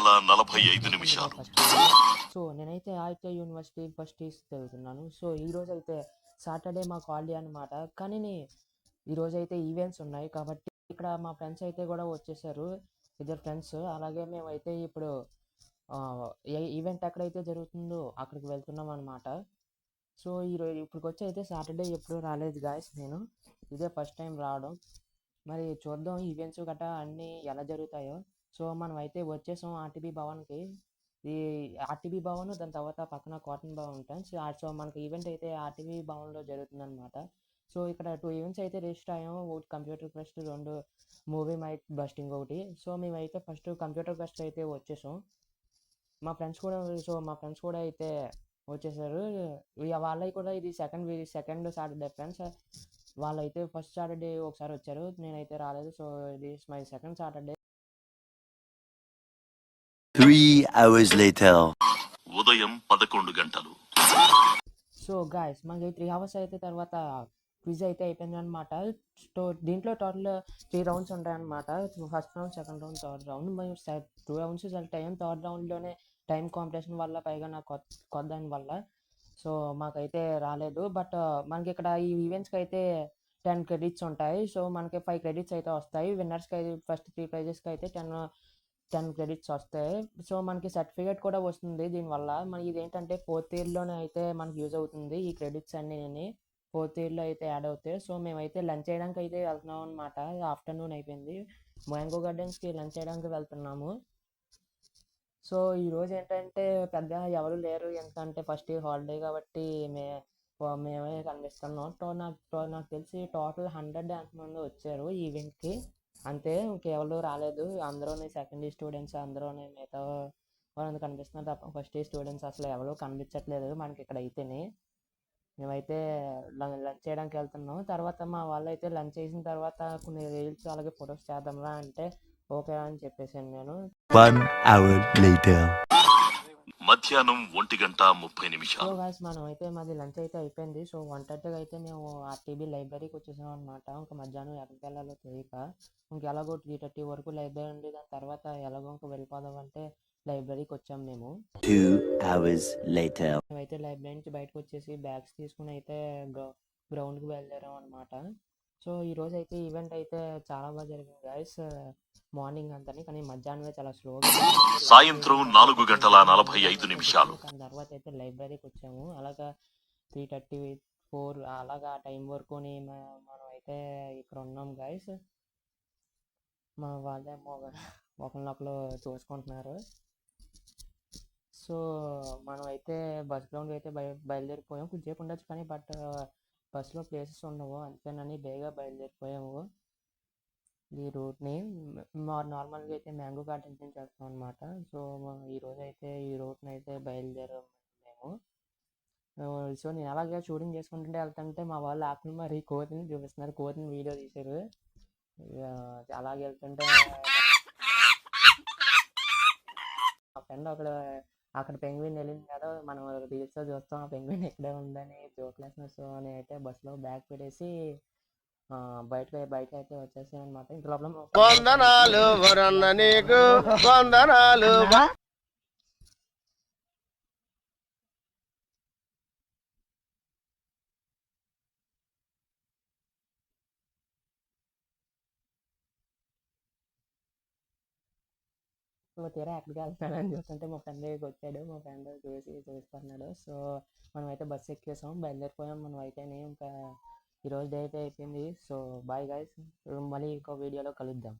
గంటల 45 నిమిషాలు. సో నేనైతే ఆదిత్య యూనివర్సిటీ ఫస్ట్ ఇయర్స్ చదువుతున్నాను. సో ఈరోజు అయితే సాటర్డే మాకు హాలిడే అనమాట. కానీ ఈరోజు అయితే ఈవెంట్స్ ఉన్నాయి కాబట్టి ఇక్కడ మా ఫ్రెండ్స్ అయితే కూడా వచ్చేసారు, ఇద్దరు ఫ్రెండ్స్. అలాగే మేమైతే ఇప్పుడు ఈవెంట్ ఎక్కడైతే జరుగుతుందో అక్కడికి వెళ్తున్నాం అనమాట. సో ఈరోజు ఇప్పటికొచ్చి అయితే సాటర్డే ఎప్పుడు రాలేదు గాయస్, నేను ఇదే ఫస్ట్ టైం రావడం. మరి చూద్దాం ఈవెంట్స్ గట్రా అన్నీ ఎలా జరుగుతాయో. సో మనం అయితే వచ్చేసాం ఆర్టీబీ భవన్కి. ఈ ఆర్టీబీ భవన్, దాని తర్వాత పక్కన కాటన్ భవన్ ఉంటాయి. సో మనకి ఈవెంట్ అయితే ఆర్టీబీ భవన్లో జరుగుతుందన్నమాట. సో ఇక్కడ 2 ఈవెంట్స్ అయితే రిజిస్టర్ అయ్యాము. ఒకటి కంప్యూటర్ ఫెస్ట్, 2 మూవీ మైక్ బస్టింగ్ ఒకటి. సో మేమైతే ఫస్ట్ కంప్యూటర్ ఫెస్ట్ అయితే వచ్చేసాం. మా ఫ్రెండ్స్ కూడా అయితే వచ్చేసారు. వాళ్ళవి కూడా ఇది సెకండ్ సాటర్డే ఫ్రెండ్స్. వాళ్ళైతే ఫస్ట్ సాటర్డే ఒకసారి వచ్చారు, నేనైతే రాలేదు. సో ఇది my second Saturday. 3 hours later. ఉదయం 11 గంటలు. సో గాయస్ మనకి 3 అవర్స్ అయితే తర్వాత క్విజ్ అయితే అయిపోయింది అనమాట. దీంట్లో టోటల్ 3 రౌండ్స్ ఉంటాయన్నమాట. First round, second round, third round. మేము 2 రౌండ్స్ సెలెక్ట్ అయ్యాం. థర్డ్ రౌండ్లోనే టైం కాంపిటీషన్ వల్ల, పైగా నాకు కొత్త దాని వల్ల సో మాకైతే రాలేదు. బట్ మనకి ఇక్కడ ఈ ఈవెంట్స్కి అయితే 10 క్రెడిట్స్ ఉంటాయి. సో మనకి 5 క్రెడిట్స్ అయితే వస్తాయి. విన్నర్స్కి అయితే ఫస్ట్ 3 ప్రైజెస్కి అయితే 10 క్రెడిట్స్ వస్తాయి. సో మనకి సర్టిఫికేట్ కూడా వస్తుంది దీనివల్ల. మనకి ఇదేంటంటే 4th ఇయర్లోనే అయితే మనకి యూజ్ అవుతుంది ఈ క్రెడిట్స్ అన్నీ. 4th ఇయర్లో అయితే యాడ్ అవుతాయి. సో మేమైతే లంచ్ చేయడానికి అయితే వెళ్తున్నాం అనమాట. ఆఫ్టర్నూన్ అయిపోయింది. మ్యాంగో గార్డెన్స్కి లంచ్ చేయడానికి వెళ్తున్నాము. సో ఈరోజు ఏంటంటే పెద్ద ఎవరు లేరు, ఎందుకంటే ఫస్ట్ ఇయర్ హాలిడే కాబట్టి మేమే కనిపిస్తున్నాం. నాకు తెలిసి టోటల్ 100 ఎంతమంది వచ్చారు ఈ ఈవెంట్కి, అంతే. ఇంకెవరు రాలేదు. అందరూ సెకండ్ ఇయర్ స్టూడెంట్స్, అందరూ మిగతా వాళ్ళని కనిపిస్తున్నారు తప్ప ఫస్ట్ ఇయర్ స్టూడెంట్స్ అసలు ఎవరు కనిపించట్లేదు మనకి ఇక్కడ అయితేనే. మేమైతే లంచ్ చేయడానికి వెళ్తున్నాం. తర్వాత మా వాళ్ళు అయితే లంచ్ చేసిన తర్వాత కొన్ని రీల్స్ అలాగే ఫొటోస్ చేద్దాంరా అంటే ఓకే అని చెప్పేసాను నేను. 1 hour later. మధ్యాహ్నం 1:30 సో గాయస్ మనం అయితే మాది లంచ్ అయితే అయిపోయింది. సో 1:30కి అయితే మేము ఆర్టీబీ లైబ్రరీకి వచ్చేసాం అనమాట. ఇంకా మధ్యాహ్నం ఎక్కడికి వెళ్ళాలో తెలియక ఎలాగో 3:30 వరకు లైబ్రరీ ఉంది. దాని తర్వాత ఎలాగో వెళ్ళిపోదాం అంటే లైబ్రరీకి వచ్చాం మేము. 2 hours later. మేమైతే లైబ్రరీ నుంచి బయటకు వచ్చేసి బ్యాగ్స్ తీసుకుని అయితే గ్రౌండ్కి బయలుదేరాం అనమాట. సో ఈరోజు అయితే ఈవెంట్ అయితే చాలా బాగా జరిగింది గాయస్, మార్నింగ్ అంతా. కానీ మధ్యాహ్నమే చాలా స్లోగా, సాయంత్రం 4:45 దాని తర్వాత అయితే లైబ్రరీకి వచ్చాము. అలాగా 3:34 అలాగా టైం వరకు మనం అయితే ఇక్కడ ఉన్నాం గాయస్. మా వాళ్ళేమో ఒకరినొకరు చూసుకుంటున్నారు. సో మనం అయితే బస్ గ్రౌండ్ అయితే బయలుదేరిపోయాం. కొంచెంసేపు ఉండొచ్చు కానీ బట్ బస్సులో ప్లేసెస్ ఉండవు, అంతేనని బేగా బయలుదేరిపోయాము. ఈ రూట్ని నార్మల్గా అయితే మ్యాంగో గార్డెన్స్ నుంచి వెళ్తాం అనమాట. సో ఈరోజు అయితే ఈ రూట్ని అయితే బయలుదేరాము మేము. సో నేను అలాగే షూటింగ్ చేసుకుంటుంటే వెళ్తుంటే మా వాళ్ళు ఆకుని మరి కోతిని చూపిస్తున్నారు, కోతిని వీడియో తీశారు. అలాగే వెళ్తుంటే మా ఫ్రెండ్ అక్కడ పెంగ్విన్ వెళ్ళింది కదా, మనం రీల్స్లో చూస్తాం ఆ పెంగ్విన్ ఎక్కడే ఉందని జోక్లేస్తున్నారు. సో నేను అయితే బస్సులో బ్యాగ్ పెట్టేసి బయట అయితే వచ్చేసాను అనమాట. ఇంత లోపల వందనాలు వరన్న నీకు వందనాలు. తీరా ఎక్కడికి వెళ్తానని చూస్తుంటే మా ఫ్రెండ్ దగ్గరికి వచ్చాడు. మా ఫ్రెండ్ చూస్తున్నాడు. సో మనం అయితే బస్సు ఎక్కేసాం, బయలుదేరిపోయాం మనం అయితే. ఇంకా ఈరోజు డే అయితే అయిపోయింది. సో బాయ్ గైస్, మళ్ళీ ఇంకో వీడియోలో కలుద్దాం.